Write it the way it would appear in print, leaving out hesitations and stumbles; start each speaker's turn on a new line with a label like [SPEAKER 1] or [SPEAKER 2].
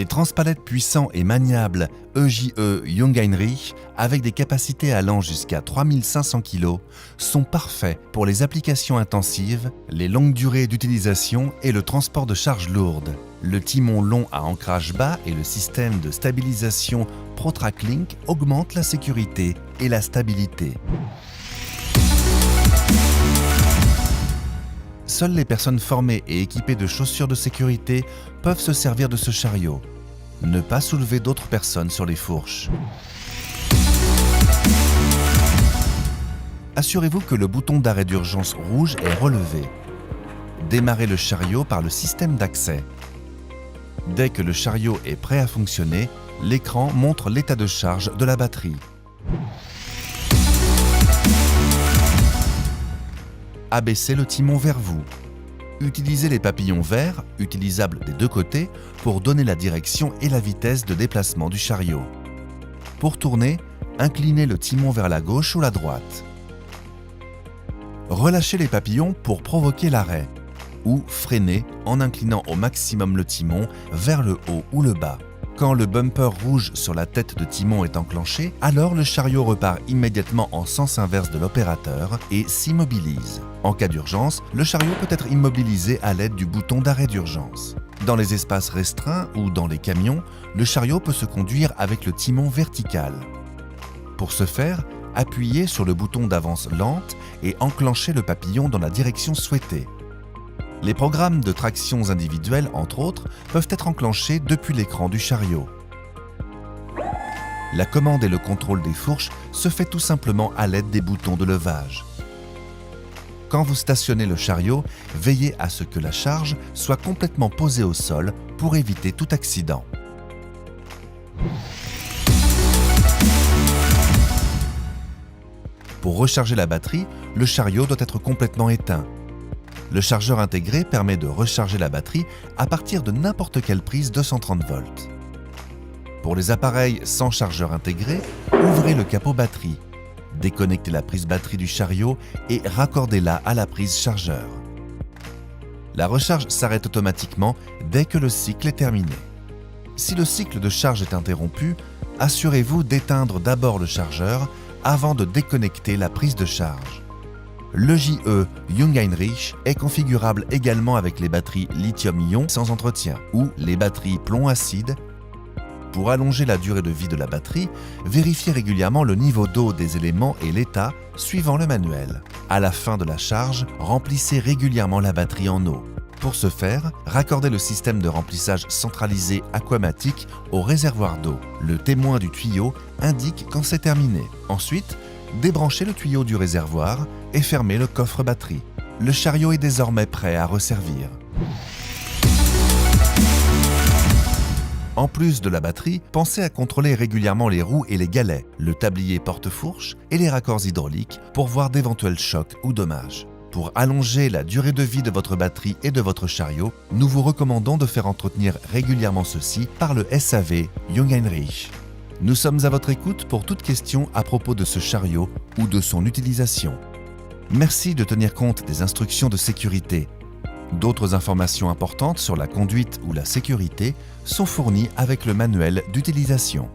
[SPEAKER 1] Les transpalettes puissants et maniables EJE Jung Heinrich, avec des capacités allant jusqu'à 3500 kg, sont parfaits pour les applications intensives, les longues durées d'utilisation et le transport de charges lourdes. Le timon long à ancrage bas et le système de stabilisation ProTrack-Link augmentent la sécurité et la stabilité. Seules les personnes formées et équipées de chaussures de sécurité peuvent se servir de ce chariot. Ne pas soulever d'autres personnes sur les fourches. Assurez-vous que le bouton d'arrêt d'urgence rouge est relevé. Démarrez le chariot par le système d'accès. Dès que le chariot est prêt à fonctionner, l'écran montre l'état de charge de la batterie. Abaissez le timon vers vous. Utilisez les papillons verts, utilisables des deux côtés, pour donner la direction et la vitesse de déplacement du chariot. Pour tourner, inclinez le timon vers la gauche ou la droite. Relâchez les papillons pour provoquer l'arrêt, ou freinez en inclinant au maximum le timon vers le haut ou le bas. Quand le bumper rouge sur la tête de timon est enclenché, alors le chariot repart immédiatement en sens inverse de l'opérateur et s'immobilise. En cas d'urgence, le chariot peut être immobilisé à l'aide du bouton d'arrêt d'urgence. Dans les espaces restreints ou dans les camions, le chariot peut se conduire avec le timon vertical. Pour ce faire, appuyez sur le bouton d'avance lente et enclenchez le papillon dans la direction souhaitée. Les programmes de tractions individuelles, entre autres, peuvent être enclenchés depuis l'écran du chariot. La commande et le contrôle des fourches se fait tout simplement à l'aide des boutons de levage. Quand vous stationnez le chariot, veillez à ce que la charge soit complètement posée au sol pour éviter tout accident. Pour recharger la batterie, le chariot doit être complètement éteint. Le chargeur intégré permet de recharger la batterie à partir de n'importe quelle prise 230 volts. Pour les appareils sans chargeur intégré, ouvrez le capot batterie, déconnectez la prise batterie du chariot et raccordez-la à la prise chargeur. La recharge s'arrête automatiquement dès que le cycle est terminé. Si le cycle de charge est interrompu, assurez-vous d'éteindre d'abord le chargeur avant de déconnecter la prise de charge. L'EJE Jung Heinrich est configurable également avec les batteries lithium-ion sans entretien ou les batteries plomb-acide. Pour allonger la durée de vie de la batterie, vérifiez régulièrement le niveau d'eau des éléments et l'état suivant le manuel. À la fin de la charge, remplissez régulièrement la batterie en eau. Pour ce faire, raccordez le système de remplissage centralisé aquamatique au réservoir d'eau. Le témoin du tuyau indique quand c'est terminé. Ensuite, débranchez le tuyau du réservoir et fermez le coffre batterie. Le chariot est désormais prêt à resservir. En plus de la batterie, pensez à contrôler régulièrement les roues et les galets, le tablier porte-fourche et les raccords hydrauliques pour voir d'éventuels chocs ou dommages. Pour allonger la durée de vie de votre batterie et de votre chariot, nous vous recommandons de faire entretenir régulièrement ceux-ci par le SAV Jung Heinrich. Nous sommes à votre écoute pour toute question à propos de ce chariot ou de son utilisation. Merci de tenir compte des instructions de sécurité. D'autres informations importantes sur la conduite ou la sécurité sont fournies avec le manuel d'utilisation.